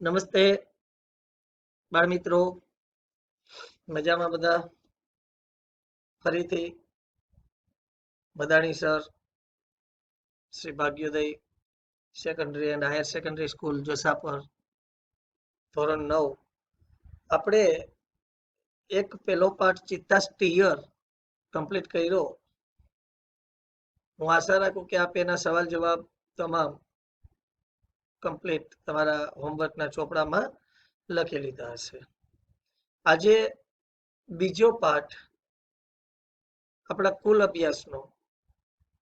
નમસ્તે બાળ મિત્રો, મજામાં બધા? ફરીથી Badani sir, Shri Bhagyoday secondary and higher secondary school Josapar, ધોરણ 9. આપણે એક પેલો પાઠ ચિત્તા સ્ટીયર કમ્પ્લીટ કર્યો. હું આશા રાખું કે આપ એના સવાલ જવાબ તમામ કમ્પ્લીટ તમારા હોમવર્કના ચોપડામાં લખી લીધા હશે. આજે બીજો પાઠ આપણા કુલ અભ્યાસનો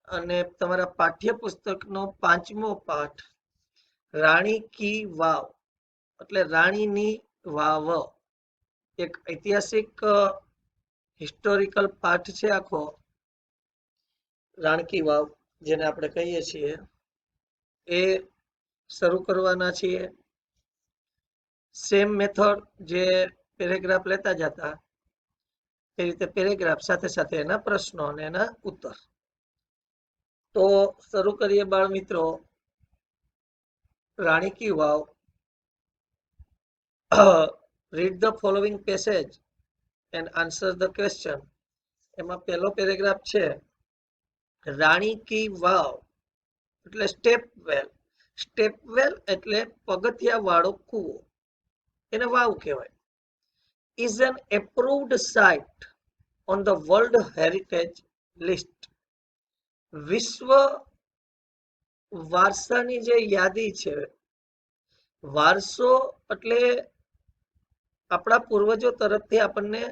અને તમારા પાઠ્યપુસ્તકનો 5મો પાઠ રાણી કી વાવ એટલે રાણીની વાવ, એક ઐતિહાસિક હિસ્ટોરિકલ પાઠ છે આખો. રાણકી વાવ જેને આપણે કહીએ છીએ એ શરૂ કરવાના છીએ. સેમ મેથડ જે પેરેગ્રાફ લેતા જતા એ રીતે પેરેગ્રાફ સાથે સાથે એના પ્રશ્નો અને એના ઉત્તર. તો શરૂ કરીએ બાળ મિત્રો. રાણી કી વાવ. read the following passage and answer the question. એમાં પહેલો પેરેગ્રાફ છે રાણી કી વાવ એટલે સ્ટેપ વેલ. સ્ટેપ વેલ એટલે પગથિયા વાળો કૂવો, એને વાવ કહેવાય. is an approved site on the world heritage list. વિશ્વ વારસાની જે યાદી છે, વારસો એટલે આપણા પૂર્વજો તરફથી આપણને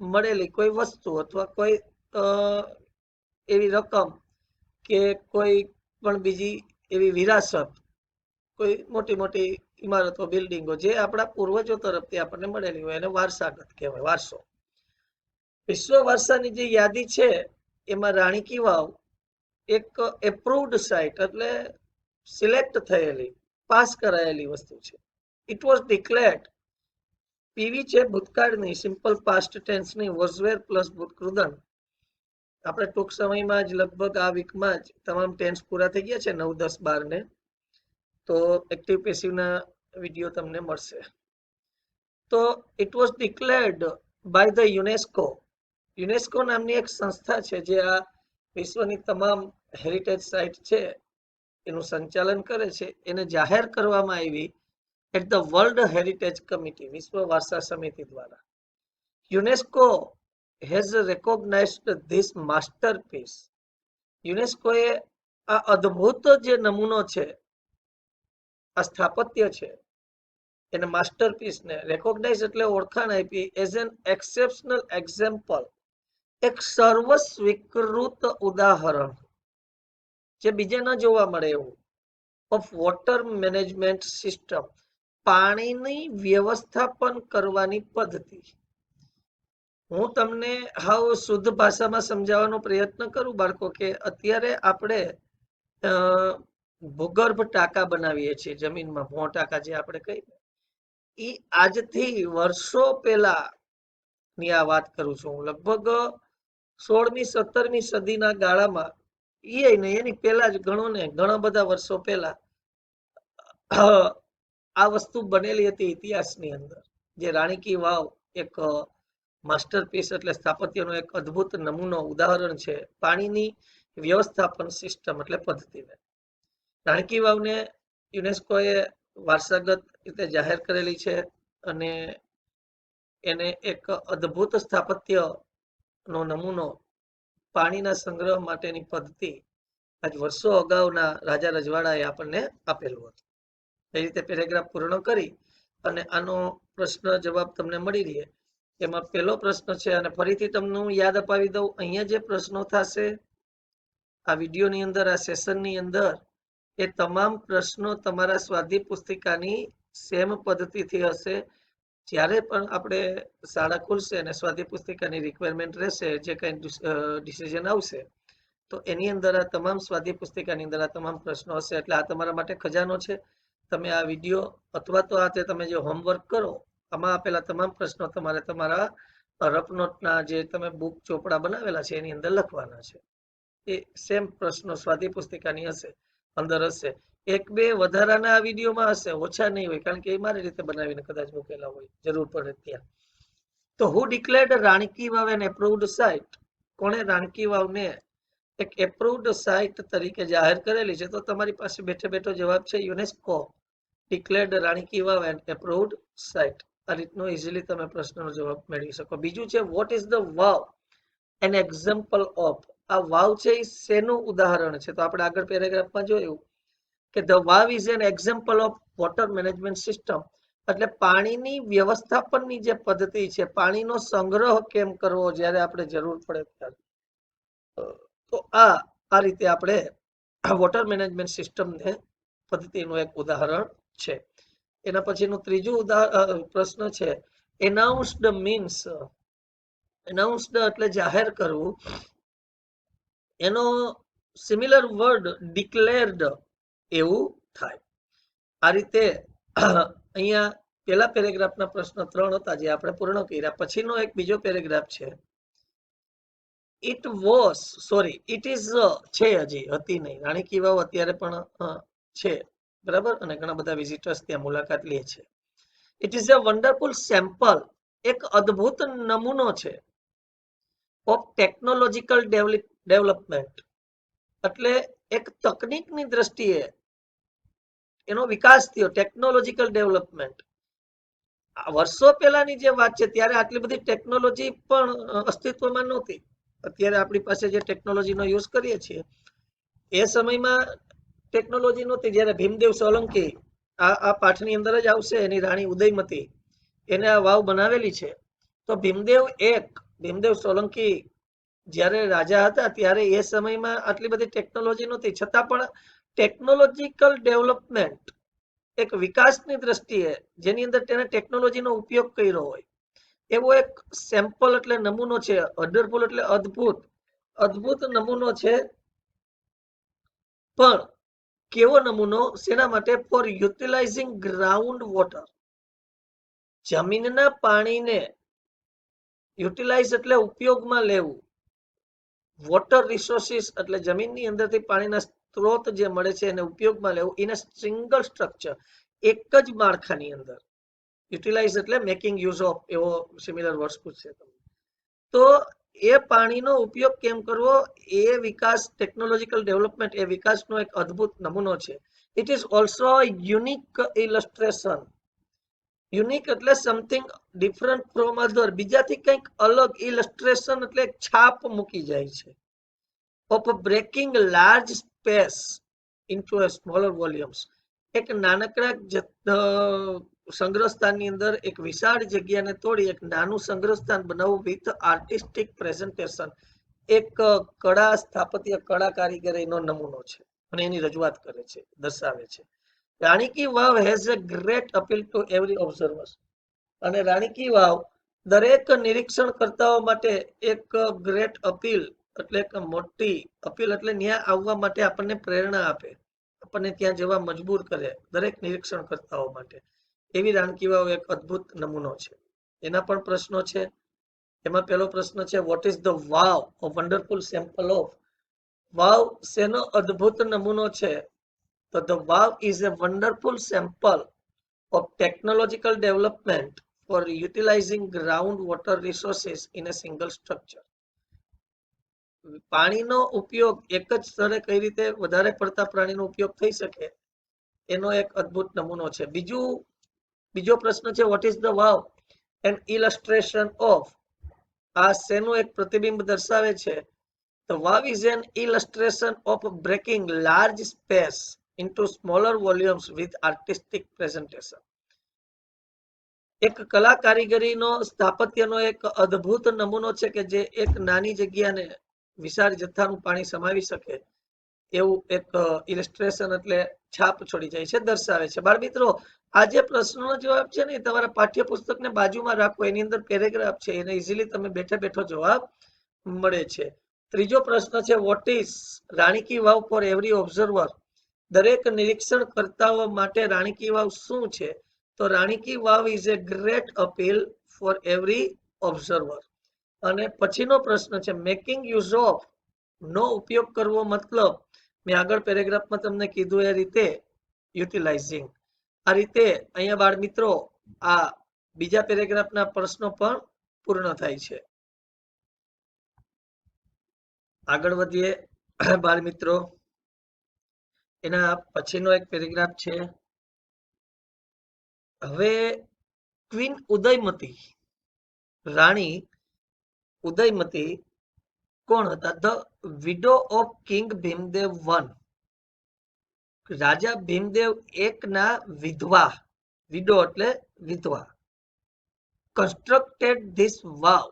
મળેલી કોઈ વસ્તુ અથવા કોઈ એવી રકમ કે કોઈ પણ બીજી એવી વિરાસત, કોઈ મોટી મોટી ઇમારતો, બિલ્ડિંગો જે આપણા પૂર્વજો તરફથી આપણને મળેલી હોય એને વારસાગત કહેવાય, વારસો. વિશ્વ વારસાની જે યાદી છે એમાં રાણી કી વાવ એક એપ્રુવડ સાઇટ એટલે સિલેક્ટ થયેલી, પાસ કરાયેલી વસ્તુ છે. It was declared. પીવી છે ભૂતકાળની, સિમ્પલ પાસ્ટ ટેન્સની, વોઝ વેર પ્લસ ભૂતકૃદન. આપણે ટૂંક સમયમાં જ લગભગ આ વીકમાં જ તમામ ટેન્સ પૂરા થઈ ગયા છે, 9, 10, 12 ને. તો એક્ટિવ પેસિવના વિડીયો તમને મળશે. તો it was declared by the UNESCO. UNESCO નામની એક સંસ્થા છે જે આ વિશ્વની તમામ હેરિટેજ સાઇટ છે એનું સંચાલન કરે છે. એને જાહેર કરવામાં આવી at the world heritage committee, વિશ્વ વારસા સમિતિ દ્વારા. UNESCO has recognized this masterpiece. યુનેસ્કોએ આ અદ્ભુત જે નમૂનો છે, આ સ્થાપત્ય છે, એને માસ્ટરપીસને રેકોગ્નાઇઝ એટલે ઓળખાણ આપી એઝ એન એક્સેપ્શનલ એક્ઝામ્પલ, એક સર્વસ્વીકૃત ઉદાહરણ જે બીજે ન જોવા મળે એવું, ઓફ વોટર મેનેજમેન્ટ સિસ્ટમ, પાણીની વ્યવસ્થાપન કરવાની પદ્ધતિ. હું તમને હાવ શુદ્ધ ભાષામાં સમજાવવાનો પ્રયત્ન કરું બાળકો કે અત્યારે આપણે ભૂગર્ભ ટાંકા બનાવીએ છીએ જમીનમાં, ભોં ટાંકા જે આપણે કહીએ, એ આજથી વર્ષો પહેલા ની આ વાત કરું છું. લગભગ 16મી 17મી સદીના ગાળામાં એની પહેલા જ ઘણા બધા વર્ષો પહેલા આ વસ્તુ બનેલી હતી ઇતિહાસની અંદર. જે રાણી કી વાવ એક માસ્ટરપીસ એટલે સ્થાપત્યનો એક અદ્ભુત નમૂનો, ઉદાહરણ છે પાણીની વ્યવસ્થાપન સિસ્ટમ એટલે પદ્ધતિને. રાણી કી વાવને યુનેસ્કોએ વારસાગત રીતે જાહેર કરેલી છે અને એને એક અદ્ભુત સ્થાપત્યનો નમૂનો, પાણીના સંગ્રહ માટેની પદ્ધતિ આજ વર્ષો અગાઉના રાજા રજવાડાએ આપણને આપેલું હતું. એ રીતે પેરેગ્રાફ પૂર્ણ કરી અને આનો પ્રશ્ન જવાબ તમને મળી રહે. એમાં પહેલો પ્રશ્ન છે, અને ફરીથી તમને હું યાદ અપાવી દઉં, અહીંયા જે પ્રશ્નો થશે આ વિડીયોની અંદર, આ સેશનની અંદર, એ તમામ પ્રશ્નો તમારા સ્વાધ્યાય પુસ્તિકાની સેમ પદ્ધતિથી હશે. જ્યારે પણ આપણે શાળા ખુલશે અને સ્વાધ્યાય પુસ્તિકાની રિક્વાયરમેન્ટ રહેશે, જે કંઈ ડિસિઝન આવશે, તો એની અંદર આ તમામ સ્વાધ્યાય પુસ્તિકાની અંદર આ તમામ પ્રશ્નો હશે. એટલે આ તમારા માટે ખજાનો છે. તમે આ વિડીયો અથવા તો આ તમે જે હોમવર્ક કરો, આમાં આપેલા તમામ પ્રશ્નો તમારે તમારા રફ નોટના જે તમે બુક ચોપડા બનાવેલા છે એની અંદર લખવાના છે. એ સેમ પ્રશ્નો સ્વાધ્યાય પુસ્તિકાની હશે. અંદર હશે. એક બે વધારાના આ વિડીયોમાં હશે, ઓછા નહીં હોય, કારણ કે એ મારી રીતે બનાવીને કદાચ મૂકેલા હોય જરૂર પડે ત્યાં. તો હુ ડિક્લેર્ડ રાણકી વાવ એન એપ્રુવ્ડ સાઇટ? કોણે રાણકી વાવને એક એપ્રુવ્ડ સાઇટ તરીકે જાહેર કરેલી છે? તો તમારી પાસે બેઠે બેઠો જવાબ છે યુનેસ્કો ડિક્લેર્ડ રાણકી વાવ એન એપ્રુવ્ડ સાઇટ. આ રીતનો ઇઝીલી તમે પ્રશ્નનો જવાબ મેળવી શકો. બીજું છે what is the vav an example of? આ વાવ છે એ શેનું ઉદાહરણ છે? તો આપણે આગળ પેરેગ્રાફમાં જોયું કે the vav is an example of water management system, એટલે પાણીની વ્યવસ્થાપનની જે પદ્ધતિ છે, પાણીનો સંગ્રહ કેમ કરવો જ્યારે આપણે જરૂર પડે ત્યારે. તો આ રીતે આપણે વોટર મેનેજમેન્ટ સિસ્ટમને પદ્ધતિનું એક ઉદાહરણ છે. એના પછીનું ત્રીજું પ્રશ્ન છે એનાઉન્સ્ડ મીન્સ. એનાઉન્સ્ડ એટલે જાહેર કરવું. એનો સિમિલર વર્ડ ડિક્લેર્ડ એવું થાય. આ રીતે અહીંયા પેલા પેરેગ્રાફના પ્રશ્ન 3 હતા જે આપણે પૂર્ણ કર્યા. પછીનો એક બીજો પેરેગ્રાફ છે it was, sorry it is છે, હજી હતી નહીં. રાણકી વાવ અત્યારે પણ છે, બરાબર, અને ઘણા બધા વિઝિટર્સ ત્યાં મુલાકાત લે છે. It is a wonderful sample, એક અદ્ભુત નમૂનો છે, ઓફ ટેકનોલોજીકલ ડેવલપમેન્ટ, એટલે એક તકનીકની દ્રષ્ટિએ એનો વિકાસ થયો. Technological development. વર્ષો પહેલાની જે વાત છે ત્યારે આટલી બધી ટેકનોલોજી પણ અસ્તિત્વમાં નહોતી. અત્યારે આપણી પાસે જે ટેકનોલોજીનો યુઝ કરીએ છીએ એ સમયમાં ટેકનોલોજી નહોતી. જ્યારે ભીમદેવ સોલંકી આ પાઠની અંદર જ આવશે, એની રાણી ઉદયમતી એને આ વાવ બનાવેલી છે. તો ભીમદેવ સોલંકી જ્યારે રાજા હતા ત્યારે એ સમયમાં આટલી બધી ટેકનોલોજી નહોતી, છતાં પણ ટેકનોલોજીકલ ડેવલપમેન્ટ, એક વિકાસની દ્રષ્ટિએ જેની અંદર તેને ટેકનોલોજીનો ઉપયોગ કર્યો હોય એવો એક સેમ્પલ એટલે નમૂનો છે. વન્ડરફુલ એટલે અદ્ભુત નમૂનો છે. પણ કેવો નમૂનો? શેના માટે? ફોર યુટિલાઇઝિંગ ગ્રાઉન્ડ વોટર, જમીનના પાણીને યુટિલાઇઝ એટલે ઉપયોગમાં લેવું, વોટર રિસોર્સિસ એટલે જમીનની અંદરથી પાણીના સ્ત્રોત જે મળે છે એને ઉપયોગમાં લેવું, ઇન અ સિંગલ સ્ટ્રક્ચર, એક જ માળખાની અંદર. યુટિલાઇઝ એટલે મેકિંગ યુઝ ઓફ, એવો સિમિલર વર્ડ્સ પૂછશે તમને. તો એ પાણીનો ઉપયોગ કેમ કરવો, એ વિકાસ, ટેકનોલોજીકલ ડેવલપમેન્ટ, એ વિકાસનો એક અદ્ભુત નમૂનો છે. It is also unique illustration. Unique એટલે સમથિંગ ડિફરન્ટ ફ્રોમ અધર, બીજાથી કંઈક અલગ. ઇલસ્ટ્રેશન એટલે એક છાપ મૂકી જાય છે. Of breaking large space into a smaller volumes, એક નાનકડા સંગ્રહસ્થાનની અંદર એક વિશાળ જગ્યાને તોડી એક નાનું સંગ્રહસ્થાન બનાવવું વિથ આર્ટિસ્ટિક પ્રેઝન્ટેશન, એક કળા, સ્થાપત્ય કળા કારીગરીનો નમૂનો છે અને એની રજૂઆત કરે છે, દર્શાવે છે. Rani ki Vav has a great appeal to every observer, અને રાણી કી વાવ દરેક નિરીક્ષણકર્તાઓ માટે એક ગ્રેટ અપીલ એટલે એક મોટી અપીલ એટલે ત્યાં આવવા માટે આપણને પ્રેરણા આપે, આપણને ત્યાં જવા મજબૂર કરે દરેક નિરીક્ષણકર્તાઓ માટે. એવી રાણકી વાવ એક અદ્ભુત નમૂનો છે. એના પણ પ્રશ્નો છે. એમાં પહેલો પ્રશ્ન છે what is the vav, a wonderful sample of? વાવ શેનો અદ્ભુત નમૂનો છે? તો the vav is a wonderful sample of technological development for utilizing groundwater resources in a single structure. પાણીનો ઉપયોગ એક જ સ્થળે કઈ રીતે વધારે પડતા પ્રાણીનો ઉપયોગ થઈ શકે એનો એક અદ્ભુત નમૂનો છે. બીજો પ્રશ્ન છે what is the vav an illustration of? આ શેનું એક પ્રતિબિંબ દર્શાવે છે? The wow is an illustration of breaking large space into smaller volumes with artistic presentation. એક કલા કારીગરીનો, સ્થાપત્યનો એક અદ્ભુત નમૂનો છે કે જે એક નાની જગ્યાને વિશાળ જથ્થાનું પાણી સમાવી શકે એવું એક ઇલસ્ટ્રેશન એટલે છાપ છોડી જાય છે, દર્શાવે છે. બાળ મિત્રો, આ જે પ્રશ્નનો જવાબ છે ને તમારા પાઠ્યપુસ્તકને બાજુમાં રાખો, એની અંદર પેરેગ્રાફ છે, એને ઇઝીલી તમે બેઠે બેઠો જવાબ મળે છે. ત્રીજો પ્રશ્ન છે what is Rani ki Vav for every observer? દરેક નિરીક્ષણકર્તાઓ માટે રાણી કી વાવ શું છે? તો Rani ki Vav is a great appeal for every observer. અને પછીનો પ્રશ્ન છે મેકિંગ યુઝ ઓફ નો ઉપયોગ કરવો મતલબ? મેં આગળ પેરેગ્રાફમાં તમને કીધું એ રીતે યુટિલાઇઝિંગ. આ રીતે અહીંયા બાળ મિત્રો આ બીજા પેરેગ્રાફના પ્રશ્નો પણ પૂર્ણ થાય છે. આગળ વધીએ બાળ મિત્રો. એના પછીનો એક પેરેગ્રાફ છે. હવે ક્વીન ઉદયમતી, રાણી ઉદયમતી કોણ હતા? The widow of king Bhimdev one, રાજા ભીમદેવ એકના વિધવા, વિડો એટલે વિધવા. કન્સ્ટ્રક્ટેડ ધીસ વાવ,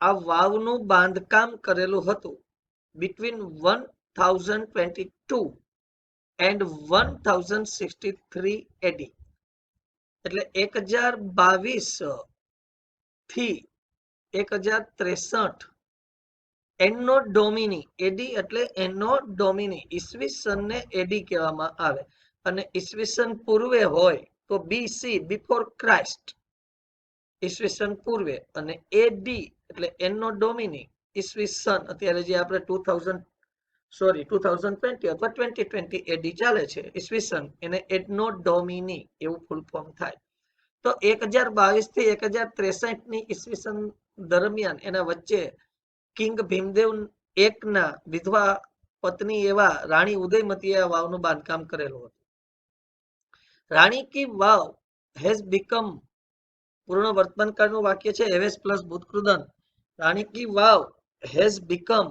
આ વાવનું બાંધકામ કરેલું હતું બિટવીન 1022 એન્ડ 1063 એડી, એટલે 1022 થી 1063 એન્નો ડોમિની, એડી એટલે એન્નો ડોમિની, ઈસવીસનને એડી કહેવામાં આવે, અને ઈસવીસન પૂર્વે હોય તો બીસી, બિફોર ક્રાઇસ્ટ, ઈસવીસન પૂર્વે, અને એડી એટલે એન્નો ડોમિની, ઈસવીસન અત્યારે જે આપણે 2020 અથવા 2020 એડી ચાલે છે ઈસવીસન, એને એડનો ડોમિની એવું ફૂલ ફોર્મ થાય. તો 1022 થી 1063 ની ઈસવીસન દરમિયાન એના વચ્ચે કિંગ ભીમદેવ એકના વિધવા પત્ની એવા રાણી ઉદયમતીએ આ વાવનું બાંધકામ કરેલું હતું. રાણી કી વાવ હેઝ બીકમ, પૂર્ણ વર્તમાનકાળનું વાક્ય છે હેવેસ પ્લસ ભૂતકૃદન. Rani ki Vav has become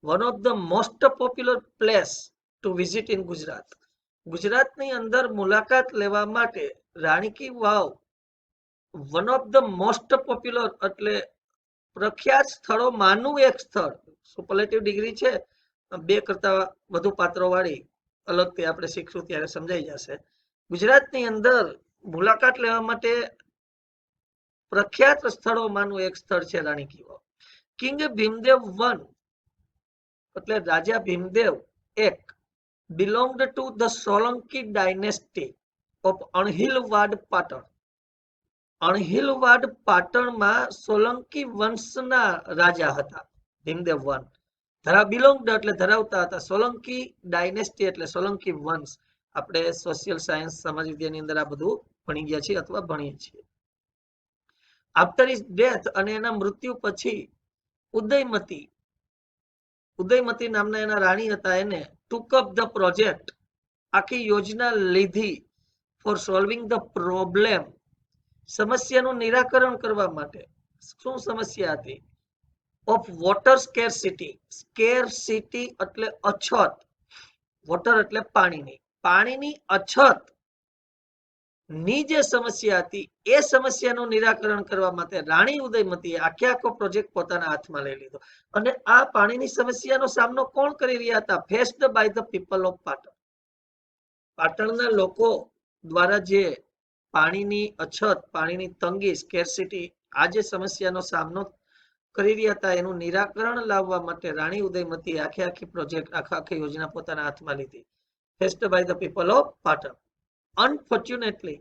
one of the most popular place to visit in Gujarat. ગુજરાતની અંદર મુલાકાત લેવા માટે Rani ki Vav one of the most popular એટલે પ્રખ્યાત સ્થળોમાંનું એક સ્થળ. સુપરલેટિવ ડિગ્રી છે, બે કરતા વધુ પાત્રો વાળી, અલગથી આપણે શીખશું ત્યારે સમજાઈ જશે. ગુજરાતની અંદર મુલાકાત લેવા માટે પ્રખ્યાત સ્થળોમાંનું એક સ્થળ છે રાણી કી વાવ. કિંગ ભીમદેવ વન એટલે રાજા ભીમદેવ એક belonged to the Solanki dynasty of Anhilwad Patan. Anhilwad પાટણમાં સોલંકી વંશના રાજા હતા ભીમદેવ વન. બિલોંગ્ડ એટલે ધરાવતા હતા, સોલંકી ડાયનેસ્ટી એટલે સોલંકી વંશ. આપણે સોશિયલ સાયન્સ સમાજ વિદ્યાની અંદર આ બધું ભણી ગયા છીએ અથવા ભણીએ છીએ. આફ્ટર હિઝ ડેથ, અને એના મૃત્યુ પછી ઉદયમતી, ઉદયમતી નામના એના રાણી હતા, એને ટુક અપ ધ પ્રોજેક્ટ, આખી યોજના લીધી ફોર સોલ્વિંગ ધ પ્રોબ્લેમ, સમસ્યાનું નિરાકરણ કરવા માટે. શું સમસ્યા હતી? ઓફ વોટર સ્કેરસિટી, સ્કેરસિટી એટલે અછત, વોટર એટલે પાણીની, પાણીની અછત ની જે સમસ્યા હતી એ સમસ્યાનું નિરાકરણ કરવા માટે રાણી ઉદયમતીએ આખો પ્રોજેક્ટ પોતાના હાથમાં લઈ લીધો. અને આ પાણીની સમસ્યાનો સામનો કોણ કરી રહ્યા હતા? Faced by the people of Patan. પાટણના લોકો દ્વારા જે પાણીની અછત, પાણીની તંગી, સ્કેરસિટી, આ જે સમસ્યાનો સામનો કરી રહ્યા હતા એનું નિરાકરણ લાવવા માટે રાણી ઉદયમતીએ આખી પ્રોજેક્ટ, આખી યોજના પોતાના હાથમાં લીધી. Faced by the people of Patan. Unfortunately,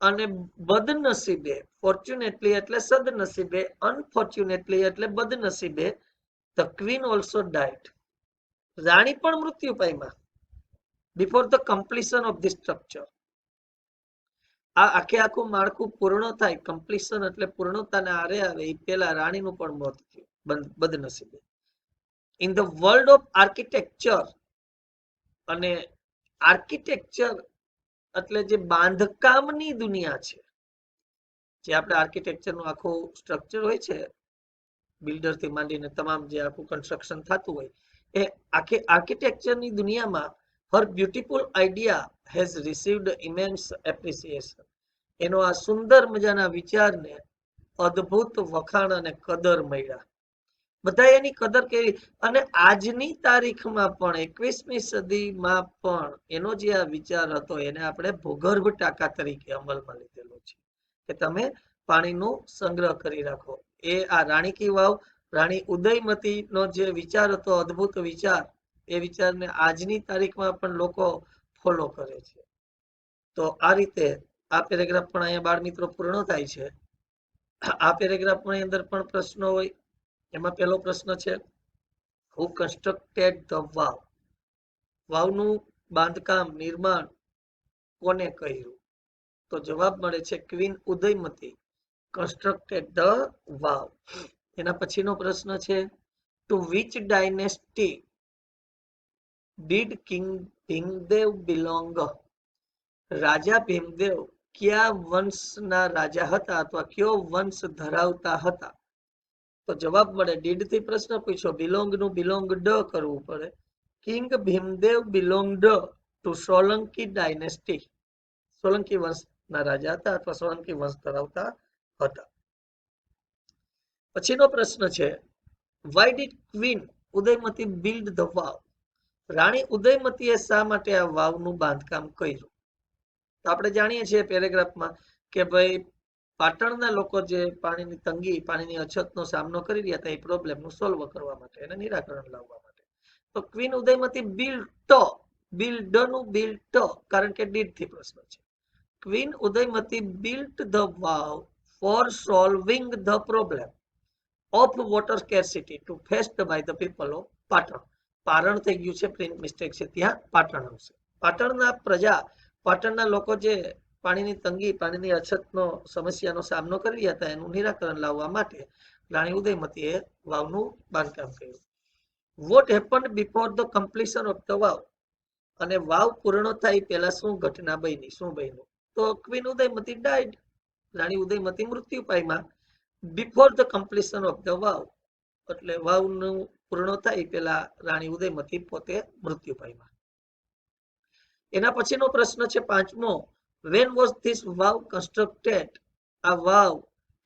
અને બદનસીબે, ફોર્ચ્યુનેટલી એટલે સદનસીબે, અનફોર્ચ્યુનેટલી એટલે બદનસીબે, ધ ક્વીન ઓલ્સો ડાઇડ, રાણી પણ મૃત્યુ પામ્યા before the completion of the structure. આ આખું માળખું પૂર્ણ થાય, કમ્પ્લીશન એટલે પૂર્ણતાના આરે આવે એ પહેલા રાણીનું પણ મોત થયું બદનસીબે. In the world of architecture, અને આર્કિટેક્ચર એટલે જે બાંધકામની દુનિયા છે, જે આપણે આર્કિટેક્ચરનું આખું સ્ટ્રક્ચર હોય છે, બિલ્ડરથી માંડીને તમામ જે આખું કન્સ્ટ્રક્શન થતું હોય, એ આખી આર્કિટેક્ચરની દુનિયામાં her beautiful idea has received immense appreciation. એનો આ સુંદર મજાના વિચારને અદ્ભુત વખાણ અને કદર મળ્યા. બધા એની કદર કેવી, અને આજની તારીખમાં પણ 21મી સદીમાં પણ એનો જે આ વિચાર હતો એને આપણે ભૂગર્ભ ટાંકા તરીકે અમલમાં લીધેલો છે કે તમે પાણીનો સંગ્રહ કરી રાખો. એ આ રાણી કી વાવ, રાણી ઉદયમતીનો જે વિચાર હતો, અદ્ભુત વિચાર, એ વિચારને આજની તારીખમાં પણ લોકો ફોલો કરે છે. તો આ રીતે આ પેરેગ્રાફ પણ અહીંયા બાળ મિત્રો પૂર્ણ થાય છે. આ પેરેગ્રાફની અંદર પણ પ્રશ્નો હોય. એમાં પહેલો પ્રશ્ન છે, હુ કન્સ્ટ્રક્ટેડ ધ વાવ, વાવનું બાંધકામ નિર્માણ કોને કર્યું? તો જવાબ મળે છે queen Udayamati constructed the vav. એના પછીનો પ્રશ્ન છે to which dynasty did king Bhimdev belong? રાજા ભીમદેવ કયા વંશના રાજા હતા અથવા કયો વંશ ધરાવતા હતા? તો જવાબ મળે ડીડ થી પ્રશ્ન પૂછ્યો, બિલોંગ નું બિલોંગ ડ કરવું પડે. King Bhimdev belonged to Solanki dynasty. Solanki વંશના રાજા હતા અથવા સોલંકી વંશ ધરાવતા હતા. પછીનો પ્રશ્ન છે why did queen Udayamati build the vav? રાણી ઉદયમતીએ શા માટે આ વાવનું બાંધકામ કર્યું? તો આપણે જાણીએ છીએ પેરેગ્રાફમાં કે ભાઈ પાટણના લોકો જે પાણીની તંગી પાણીની અછતનો સામનો કરી રહ્યા હતા એ પ્રોબ્લેમનું સોલ્વ કરવા માટે એને નિરાકરણ લાવવા માટે. તો ક્વીન ઉદયમતી બિલ્ડ નું બિલ્ડ કારણ કે ડીડ થી પ્રશ્ન છે. Queen Udayamati built the vav for solving the problem of water scarcity to faced by the people of Patan. પારણ થઈ ગયું છે, પ્રિન્ટ મિસ્ટેક છે, ત્યાં પાટણ આવશે. પાટણના પ્રજા પાટણના લોકો જે પાણીની તંગી પાણીની અછતનો સમસ્યાનો સામનો કરી રહ્યા હતા એનું નિરાકરણ લાવવા માટે રાણી ઉદયમતીએ વાવનું બાંધકામ કર્યું. What happened before the completion of the vav? અને વાવ પૂર્ણ થાય પહેલા શું ઘટના બની, શું બન્યું? તો ક્વીન ઉદયમતી ડાઇડ, રાણી ઉદયમતી મૃત્યુ પામ્યા. Before the completion of the vav એટલે વાવનું પૂર્ણ થાય પહેલા રાણી ઉદયમતી પોતે મૃત્યુ પામ્યા. એના પછીનો પ્રશ્ન છે પાંચમો, when was this vav constructed? આ વાવ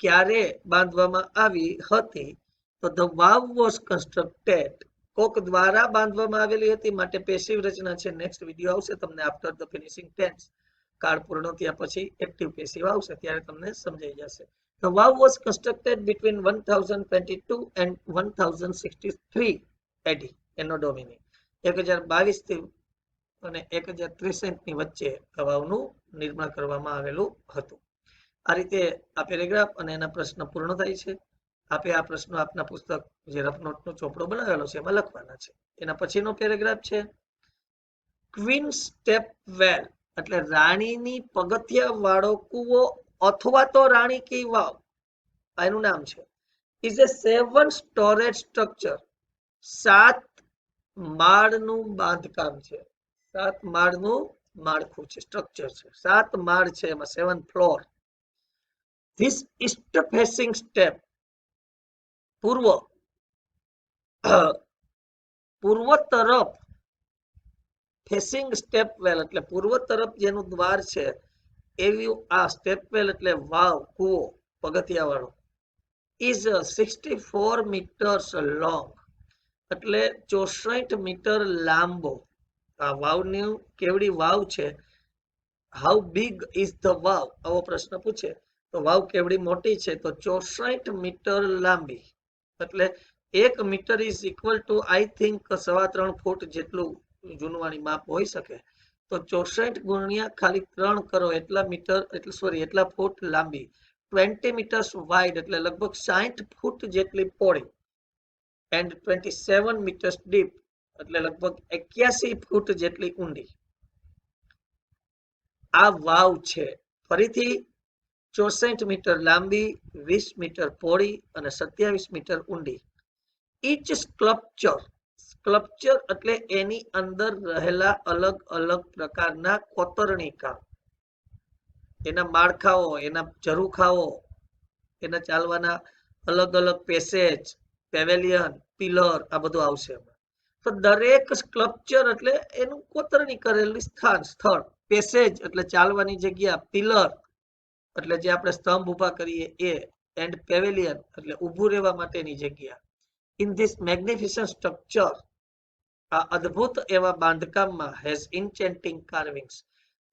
ક્યારે બાંધવામાં આવી હતી? તો ધ વાવ વોઝ કન્સ્ટ્રક્ટેડ કોક દ્વારા બાંધવામાં આવેલી હતી, માટે પેસિવ રચના છે. નેક્સ્ટ વિડિયો આવશે તમને આફ્ટર ધ ફિનિશિંગ ટેન્સ, કાળ પૂર્ણ થયા પછી એક્ટિવ પેસિવ આવશે ત્યારે તમને સમજાઈ જશે. The vow was constructed between 1022 and 1063 AD એનો ડોમિની. 1022 થી અને 1063 ની વચ્ચે આ વાવનું નિર્માણ કરવામાં આવેલું હતું. આ રીતે આ પેરેગ્રાફ અને એના પ્રશ્ન પૂર્ણ થાય છે. આપે આ પ્રશ્નો આપના પુસ્તક જે રફ નોટનો ચોપડો બનાવેલો છે એમાં લખવાના છે. એના પછીનો પેરેગ્રાફ છે ક્વીન સ્ટેપ વેલ એટલે રાણીની પગથિયા વાળો કૂવો અથવા તો રાણી કી વાવ, એનું નામ છે. ઇઝ એ 7 સ્ટોરેજ સ્ટ્રક્ચર, 7 માળનું બાંધકામ છે. 7 માળનું માળખું છે, સ્ટ્રક્ચર છે. 7 માળ છે, એમાં 7 floor. This East facing step પૂર્વ તરફ ફેસિંગ સ્ટેપ વેલ એટલે પૂર્વ તરફ જેનું દ્વાર છે એવી આ સ્ટેપ વેલ એટલે વાવ કૂવો પગથિયા વાળો ઇઝ 64 મીટર્સ લોંગ એટલે 64 મીટર લાંબો. આ વાવની કેવડી વાવ છે. હાઉ બિગ ઇઝ ધ વાવ આવો પ્રશ્ન પૂછે તો વાવ કેવડી મોટી છે તો 64 મીટર લાંબી એટલે 1 metre is equal to I think 3.25 foot જેટલું જૂનવાણી માપ હોઈ શકે. તો 64 ગુણ્યા ખાલી 3 કરો એટલા મીટર એટલા ફૂટ લાંબી. 20 મીટર્સ વાઇડ એટલે લગભગ 60 ફૂટ જેટલી પહોળી. એન્ડ 27 મીટર્સ ડીપ એટલે લગભગ 81 ફૂટ જેટલી ઊંડી આ વાવ છે. ફરીથી 64 મીટર લાંબી, 20 મીટર પહોળી અને 27 મીટર ઊંડી. ઈચ સ્કલ્પચર એટલે એની અંદર રહેલા અલગ અલગ પ્રકારના કોતરણી કામ, એના માળખાઓ, એના ઝરૂખાઓ, એના ચાલવાના અલગ અલગ પેસેજ, પેવેલિયન, પિલર આ બધું આવશે. તો દરેક સ્કલ્પચર એટલે એનું કોતરણી કરેલું સ્થળ, પેસેજ એટલે ચાલવાની જગ્યા, પિલર એટલે જે આપણે સ્તંભ ઊભા કરીએ એ, એન્ડ પેવેલિયન એટલે ઊભું રહેવા માટેની જગ્યા. ઇન ધીસ મેગ્નિફિસન્ટ સ્ટ્રક્ચર આ અદ્ભુત એવા બાંધકામમાં હેઝ ઇન્ચેન્ટિંગ કાર્વિંગ્સ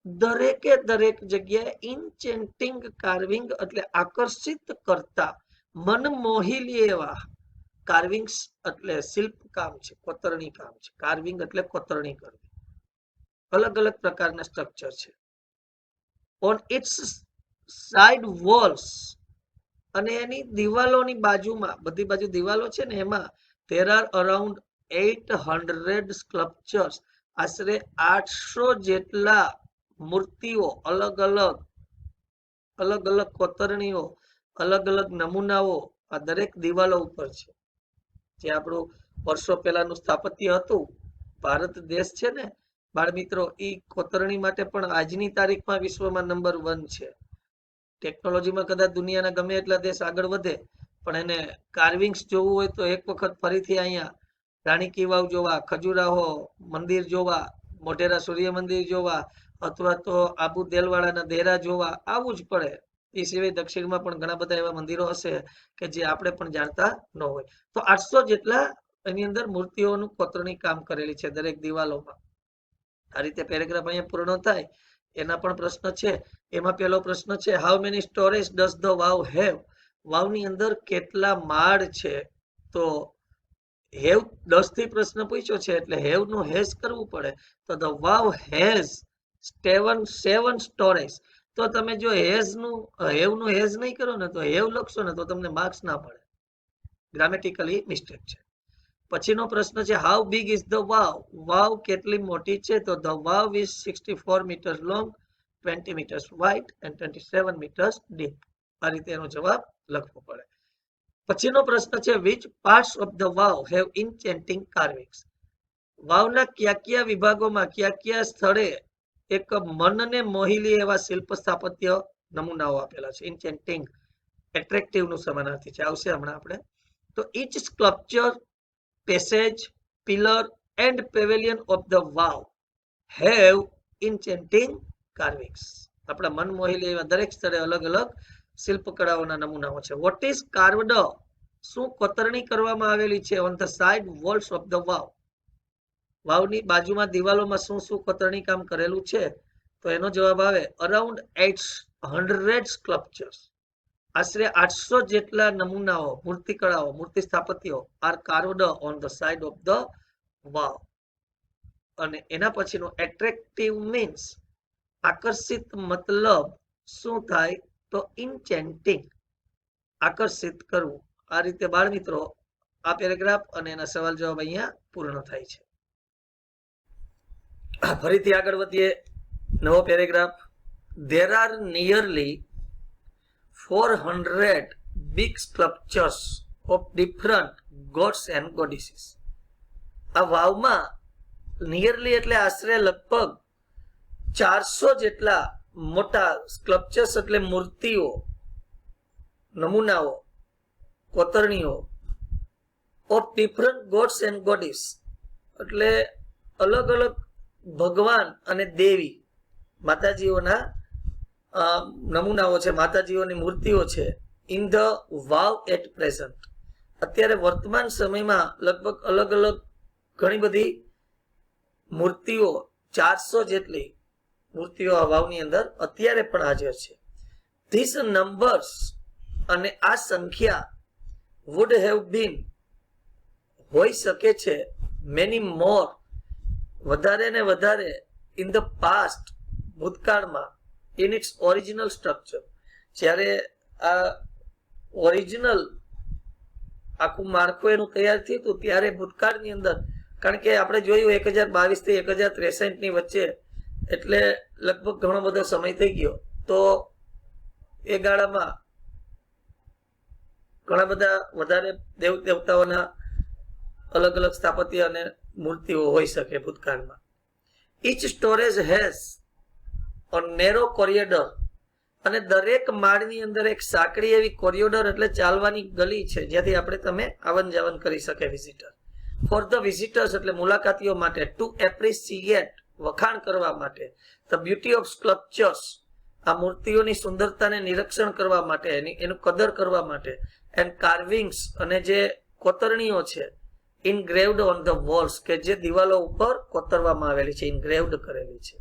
દરેકે દરેક જગ્યાએ ઇન્ચેન્ટિંગ કાર્વિંગ એટલે આકર્ષિત કરતા મનમોહિલી એવા કાર્વિંગ્સ એટલે શિલ્પ કામ છે, કોતરણી કામ છે. કાર્વિંગ એટલે કોતરણી કરવી. અલગ અલગ પ્રકારના સ્ટ્રક્ચર છે. ઓન ઇટ્સ સાઇડ વોલ્સ અને એની દિવાલોની બાજુમાં, બધી બાજુ દિવાલો છે ને એમાં there are around 800 sculptures આશરે 800 જેટલા મૂર્તિઓ, અલગ અલગ કોતરણીઓ, અલગ અલગ નમૂનાઓ આ દરેક દિવાલો ઉપર છે. જે આપણું વર્ષો પહેલાનું સ્થાપત્ય હતું, ભારત દેશ છે ને બાળ મિત્રો, એ કોતરણી માટે પણ આજની તારીખમાં વિશ્વમાં નંબર 1 છે. ટેકનોલોજીમાં કદાચ દુનિયાના ગમે એટલા દેશ આગળ વધે, પણ એને કાર્વિંગ્સ જોવું હોય તો એક વખત ફરીથી અહીંયા રાણી કી વાવ જોવા, ખજુરાહો મંદિર જોવા, મોઢેરા સૂર્ય મંદિર જોવા, અથવા તો આબુ દેલવાડાના દેરા જોવા આવવું જ પડે. એ સિવાય દક્ષિણમાં પણ ઘણા બધા એવા મંદિરો હશે કે જે આપણે પણ જાણતા ન હોય. તો 800 જેટલા એની અંદર મૂર્તિઓનું કોતરણી કામ કરેલી છે દરેક દિવાલોમાં. આ રીતે પેરેગ્રાફ અહીંયા પૂર્ણ થાય. એના પણ પ્રશ્ન છે. એમાં પહેલો પ્રશ્ન છે, how many storage does the vav have? વાવની અંદર કેટલા માળ છે? તો હેવ 10 થી પ્રશ્ન પૂછ્યો છે એટલે હેવ નું હેઝ કરવું પડે. તો ધ વાવ હેઝ 7 સ્ટોરેજ. તો તમે જો હેઝ નું હેઝ નહીં કરો ને તો હેવ લખશો ને તો તમને માર્ક્સ ના પડે. ગ્રામેટિકલી મિસ્ટેક છે. પછીનો પ્રશ્ન છે, how big is the vav? વાવ કેટલી મોટી છે? તો the vav is 64 metres long, 20 metres wide and 27 metres deep. આ રીતે એનો જવાબ લખવો પડે. પછીનો પ્રશ્ન છે, which parts of the vav have enchanting carvings? વાવના કયા વિભાગોમાં, કયા સ્થળે એક મનને મોહિલી એવા શિલ્પ સ્થાપત્ય નમૂનાઓ આપેલા છે. ઇન્ચેન્ટિંગ એટ્રેક્ટિવ નું સમાનાર્થી છે, આવશે હમણાં આપણે. તો each sculpture, passage, pillar and pavilion of the vav have enchanting carvings. આપણા મન મોહિલી એવા દરેક સ્થળે અલગ અલગ શિલ્પકળાઓના નમૂનાઓ છે. What is carved? શું કોતરણી કરવામાં આવેલી છે on the side walls of the vav? વાવની બાજુમાં દિવાલોમાં શું કોતરણી કામ કરેલું છે? તો એનો જવાબ આવે અરાઉન્ડ 800 સ્કલ્પચર્સ. આશરે 800 જેટલા નમૂનાઓ, મૂર્તિકળાઓ, મૂર્તિ સ્થાપત્યો are carved on the side of the vav. અને એના પછીનો એટ્રેક્ટિવ મીન્સ આકર્ષિત, મતલબ શું થાય? તો ઇન્ચેન્ટિંગ, આકર્ષિત કરવું. આ રીતે બાળ મિત્રો આ પેરેગ્રાફ અને એના સવાલ જવાબ અહીંયા પૂર્ણ થાય છે. ફરીથી આગળ વધીએ. નવો paragraph. There are nearly 400 big sculptures of different gods and goddesses. આ વાવમાં નિયરલી એટલે આશરે લગભગ 400 જેટલા મોટા સ્કલ્પચર્સ એટલે મૂર્તિઓ, નમૂનાઓ, કોતરણીઓ ઓફ ડિફરન્ટ ગોડ્સ એન્ડ ગોડીસ એટલે અલગ અલગ ભગવાન અને દેવી, માતાજીઓના નમૂનાઓ છે, માતાજીઓની મૂર્તિઓ છે. In the vav at present. અત્યારે વર્તમાન સમયમાં લગભગ અલગ અલગ ઘણી બધી મૂર્તિઓ, 400 જેટલી મૂર્તિઓ આ વાવની અંદર અત્યારે પણ હાજર છે. ધીસ નંબર્સ અને આ સંખ્યા વુડ હેવ બીન હોઈ શકે છે, મેની મોર વધારે ને વધારે, ઇન ધ પાસ્ટ ભૂતકાળમાં, ઇન ઇટ્સ ઓરિજિનલ સ્ટ્રક્ચર જ્યારે આ ઓરિજિનલ આખું માળખું એનું તૈયાર થયું હતું ત્યારે ભૂતકાળની અંદર, કારણ કે આપણે જોયું 1022 થી 1063 ની વચ્ચે એટલે લગભગ ઘણો બધો સમય થઈ ગયો. તો એ ગાળામાં ઘણા બધા વધારે દેવ દેવતાઓના અલગ અલગ સ્થાપત્ય અને મૂર્તિઓ હોઈ શકે ભૂતકાળમાં. Each storage has a narrow corridor. અને દરેક માળની અંદર એક સાંકડી એવી કોરિડોર એટલે ચાલવાની ગલી છે જ્યાંથી આપણે તમે આવન જાવન કરી શકે વિઝિટર. ફોર ધ વિઝિટર્સ એટલે મુલાકાતીઓ માટે. ટુ એપ્રિસિએટ વખાણ કરવા માટે. ધ બ્યુટી ઓફ સ્કલ્પચર્સ આ મૂર્તિઓની સુંદરતાને નિરીક્ષણ કરવા માટે, એનું કદર કરવા માટે. એન્ડ કાર્વિંગ્સ અને જે કોતરણીઓ છે, ઇનગ્રેવ્ડ ઓન ધ વોલ્સ કે જે દિવાલો ઉપર કોતરવામાં આવેલી છે, ઇનગ્રેવ્ડ કરેલી છે.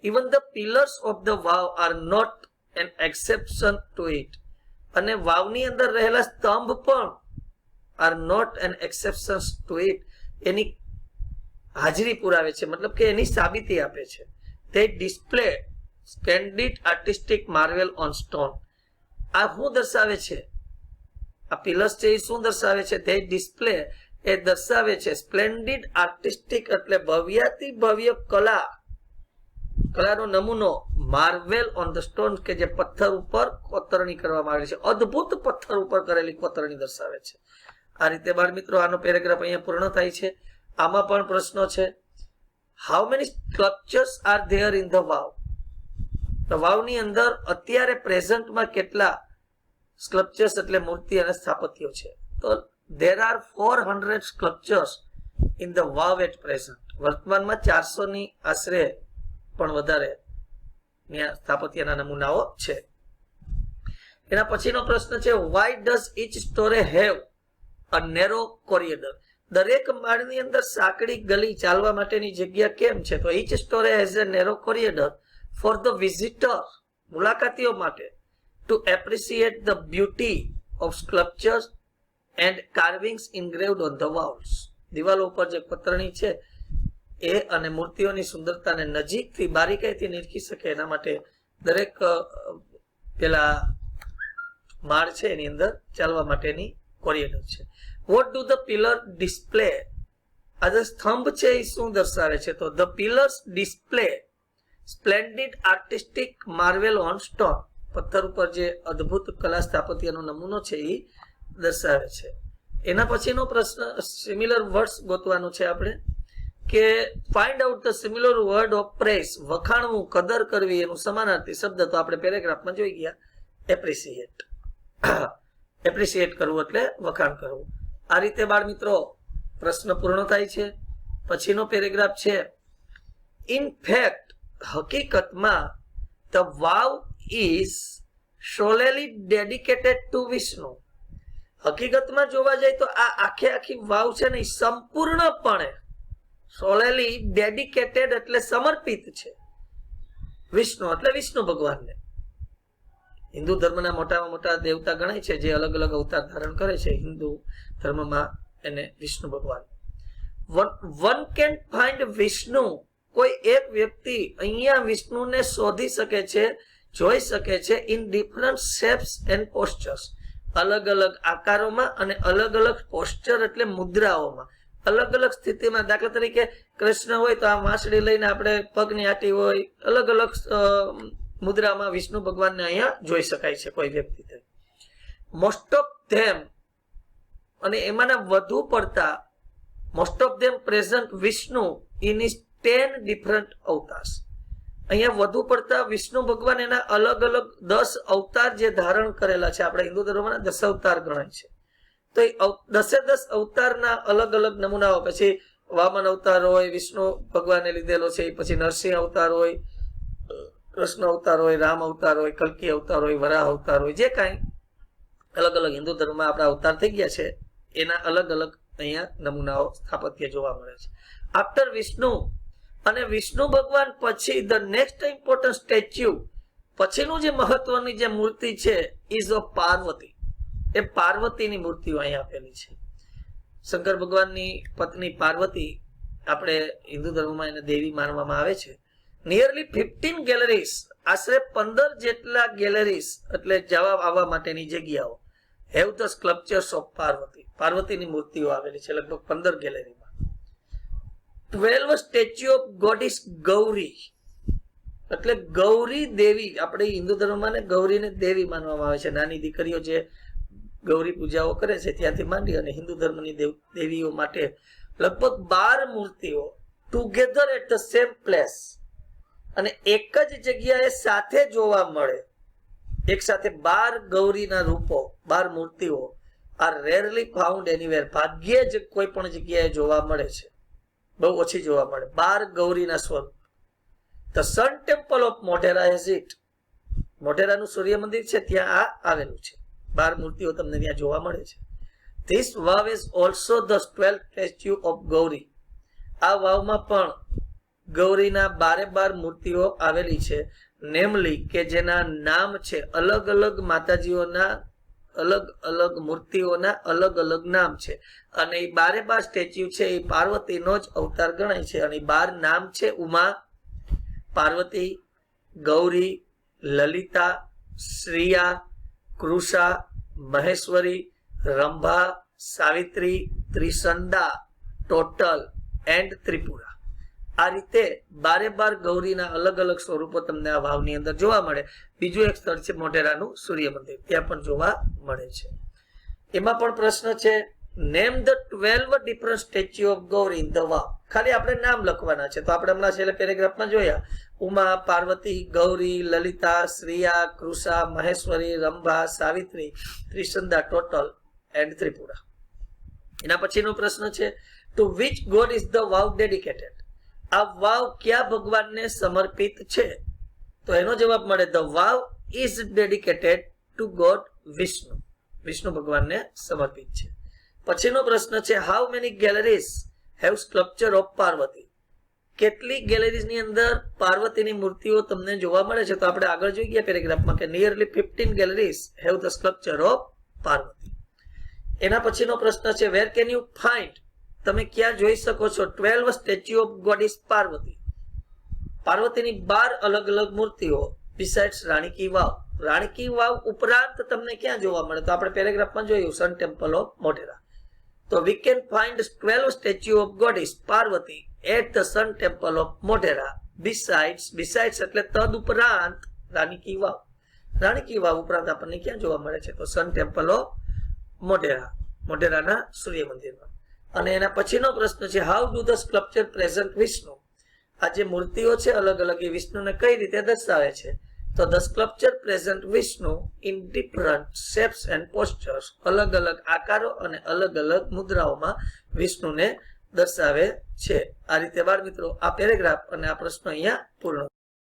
Even the pillars of the vav are not an exception to it. અને વાવની અંદર રહેલા સ્તંભ પણ are not an exception to it એની હાજરી પુરાવે છે, મતલબ કે એની સાબિતી આપે છે. તે display splendid artistic marvel on stone. આ શું દર્શાવે છે? આ પિલર્સ છે એ શું દર્શાવે છે? તે ડિસ્પ્લે એ દર્શાવે છે. સ્પ્લેન્ડિડ આર્ટિસ્ટિક એટલે ભવ્યાતિ ભવ્ય કલાનો નમૂનો. માર્વેલ ઓન ધ સ્ટોન કે જે પથ્થર ઉપર કોતરણી કરવામાં આવી છે, અદ્ભુત પથ્થર ઉપર કરેલી કોતરણી દર્શાવે છે. આ રીતે બાળ મિત્રો આનો પેરેગ્રાફ અહીંયા પૂર્ણ થાય છે. આમાં પણ પ્રશ્નો છે. How many sculptures are there in the vav? તો વાવની અંદર અત્યારે પ્રેઝન્ટમાં કેટલા સ્કલ્પચર્સ એટલે મૂર્તિ અને સ્થાપત્યો છે? તો there are 400 sculptures in the wow at present. વર્તમાનમાં 400 ની આશરે પણ વધારે સ્થાપત્યના નમૂનાઓ છે. એના પછીનો પ્રશ્ન છે, why does each story have a narrow corridor? દરેક માળની અંદર સાંકડી ગલી ચાલવા માટેની જગ્યા કેમ છે? તો each story has a narrow corridor for the visitor, મુલાકાતીઓ માટે, to appreciate the beauty of sculptures and carvings engraved on the walls. દિવાલો ઉપર જે કોતરણી છે એ અને મૂર્તિઓની સુંદરતાને નજીકથી બારીકાઈથી નિરખી શકે એના માટે દરેક પેલા માળ છે એની અંદર ચાલવા માટેની કોરિડોર છે. What do the pillar display? આ જે સ્તંભ છે એ શું દર્શાવે છે? તો the pillars display splendid artistic marvel on stone. પથ્થર ઉપર જે અદ્ભુત કલા સ્થાપત્યનો નમૂનો છે એ દર્શાવે છે. એના પછીનો પ્રશ્ન સિમિલર વર્ડ્સ ગોતવાનું છે આપણે કે find out the similar word of praise. વખાણવું, કદર કરવી, એનું સમાનાર્થી શબ્દ તો આપણે પેરેગ્રાફમાં જોઈ ગયા. એપ્રિસિએટ. એપ્રિસિએટ કરવું એટલે વખાણ કરવું. આ રીતે બાળ મિત્રો પ્રશ્ન પૂર્ણ થાય છે. પછીનો પેરેગ્રાફ છે, ઇન ફેક્ટ, હકીકતમાં, the vav is solely dedicated to Vishnu. હકીકતમાં જોવા જાય તો આ આખી વાવ છે ને સંપૂર્ણપણે સોલેલી ડેડિકેટેડ એટલે સમર્પિત છે વિષ્ણુ એટલે વિષ્ણુ ભગવાનને. હિન્દુ ધર્મના મોટામાં મોટા દેવતા ગણાય છે જે અલગ અલગ અવતાર ધારણ કરે છે હિન્દુ ધર્મમાં એને વિષ્ણુ ભગવાન. One can find Vishnu. કોઈ એક વ્યક્તિ અહીંયા વિષ્ણુને શોધી શકે છે, જોઈ શકે છે, in different shapes and postures. અલગ અલગ આકારોમાં અને અલગ અલગ પોસ્ચર એટલે મુદ્રાઓમાં, અલગ અલગ સ્થિતિમાં. દાખલા તરીકે કૃષ્ણ હોય તો આ વાંસળી લઈને આપણે પગની આટી હોય, અલગ અલગ મુદ્રામાં વિષ્ણુ ભગવાનને અહીંયા જોઈ શકાય છે કોઈ વ્યક્તિ. મોસ્ટ ઓફ ધેમ, અને એમાંના વધુ પડતા, most of them present Vishnu in is 10 different avatars. અહીંયા વધુ પડતા વિષ્ણુ ભગવાન એના અલગ અલગ 10 અવતાર જે ધારણ કરેલા છે. આપણે હિન્દુ ધર્મના 10 અવતાર ગણાય છે. તો એ 10 અવતારના અલગ અલગ નમૂનાઓ. પછી વામન અવતાર હોય, વિષ્ણુ ભગવાને લીધેલો છે. પછી નરસિંહ અવતાર હોય, કૃષ્ણ અવતાર હોય, રામ અવતાર હોય, કલ્કી અવતાર હોય, વરાહ અવતાર હોય, જે કાંઈ અલગ અલગ હિન્દુ ધર્મમાં આપણા અવતાર થઈ ગયા છે એના અલગ અલગ અહીંયા નમૂનાઓ સ્થાપત્ય જોવા મળે છે. આફ્ટર વિષ્ણુ અને વિષ્ણુ ભગવાન પછી ધ નેક્સ્ટ ઇમ્પોર્ટન્ટ સ્ટેચ્યુ, પછીનું જે મહત્વની જે મૂર્તિ છે ઇઝ ઓફ પાર્વતી. એ પાર્વતીની મૂર્તિઓ અહીંયા આપેલી છે. શંકર ભગવાનની પત્ની પાર્વતી, આપણે હિન્દુ ધર્મમાં એને દેવી માનવામાં આવે છે. નિયરલી 15 ગેલેરીઝ, આશરે 15 જેટલા ગેલેરીઝ એટલે જવા આવવા માટેની જગ્યાઓ, have the sculptures of Parvati. પાર્વતીની મૂર્તિઓ આવેલી છે લગભગ 15 ગેલેરીમાં. 12 સ્ટેચ્યુ ઓફ ગોડિસ ગૌરી, એટલે ગૌરી દેવી. આપણે હિન્દુ ધર્મમાં ગૌરીને દેવી માનવામાં આવે છે. નાની દીકરીઓ જે ગૌરી પૂજાઓ કરે છે ત્યાંથી માંડી અને હિન્દુ ધર્મની દેવીઓ માટે લગભગ 12 મૂર્તિઓ together at the same place, અને એક જ જગ્યાએ સાથે જોવા મળે. એક સાથે 12 ગૌરીના રૂપો, 12 મૂર્તિઓ આર રેરલી ફાઉન્ડ એનીવેર. ભાગ્યે જ કોઈ પણ જગ્યાએ જોવા મળે છે, બહુ ઓછી જોવા મળે. 12 ગૌરીના સ્વરૂપ. The sun temple of Modhera has it. મોઢેરાનું સૂર્ય મંદિર છે ત્યાં આ આવેલું છે. 12 મૂર્તિઓ તમને ત્યાં જોવા મળે છે. This vav is also the 12 statue of Gauri. આ વાવમાં પણ ગૌરીના 12 મૂર્તિઓ આવેલી છે. નેમલી, કે જેના નામ છે અલગ અલગ માતાજીઓના, અલગ અલગ મૂર્તિઓના અલગ અલગ નામ છે. અને એ 12 સ્ટેચ્યુ છે એ પાર્વતીનો જ અવતાર ગણાય છે. અને 12 નામ છે ઉમા, પાર્વતી, ગૌરી, લલિતા, શ્રીયા, કૃષા, મહેશ્વરી, રંભા, સાવિત્રી, ત્રિસંદા, ટોટલ એન્ડ ત્રિપુરા. આ રીતે 12 ગૌરીના અલગ અલગ સ્વરૂપો તમને આ વાવની અંદર જોવા મળે. બીજું એક સ્થળ છે મોઢેરાનું સૂર્ય મંદિર, ત્યાં પણ જોવા મળે છે. એમાં પણ પ્રશ્ન છે, name the 12 different statue of Gauri in the vav. ખાલી આપણે નામ લખવાના છે. તો આપણે હમણાં છેલ્લે પેરેગ્રાફમાં જોયા, ઉમા, પાર્વતી, ગૌરી, લલિતા, શ્રીયા, કૃષા, મહેશ્વરી, રંભા, સાવિત્રી, ત્રિસંદા, ટોટલ એન્ડ ત્રિપુરા. એના પછીનો પ્રશ્ન છે, to which god is the vav dedicated. આ વાવ કયા ભગવાનને સમર્પિત છે? તો એનો જવાબ મળે, the vav is dedicated to god Vishnu. Vishnu ભગવાનને સમર્પિત છે. પછીનો પ્રશ્ન છે, how many galleries have sculpture of Parvati. કેટલી ગેલેરીઝની અંદર પાર્વતીની મૂર્તિઓ તમને જોવા મળે છે? તો આપણે આગળ જોઈ ગયા પેરેગ્રાફમાં કે nearly 15 galleries have the sculpture of Parvati. એના પછીનો પ્રશ્ન છે, વેર કેન યુ ફાઇન્ડ. તમે ક્યાં જોઈ શકો છો 12 સ્ટેચ્યુ ઓફ ગોડિસ પાર્વતી. પાર્વતીની 12 અલગ અલગ મૂર્તિઓ બિસાઇડ્સ રાણી કી વાવ. રાણી કી વાવ ઉપરાંત તમને ક્યાં જોવા મળે? તો આપણે પેરેગ્રાફમાં જોયું સન ટેમ્પલ ઓફ મોઢેરા. તો we can find 12 statue of goddess Parvati at the Sun Temple of Modhera besides એટલે તદ ઉપરાંત રાણી કી વાવ. રાણી કી વાવ ઉપરાંત આપણને ક્યાં જોવા મળે છે? તો સન ટેમ્પલ ઓફ મોઢેરા, મોઢેરાના સૂર્ય મંદિરમાં. અને એના પછીનો પ્રશ્ન છે, how do the sculpture present Vishnu. આ જે મૂર્તિઓ છે અલગ અલગ એ વિષ્ણુને કઈ રીતે દર્શાવે છે? તો the sculpture present Vishnu in different shapes and postures. અલગ અલગ આકારો અને અલગ અલગ મુદ્રાઓમાં વિષ્ણુને દર્શાવે છે. આ રીતે બાળ મિત્રો આ પેરેગ્રાફ અને આ પ્રશ્ન અહીંયા પૂર્ણ.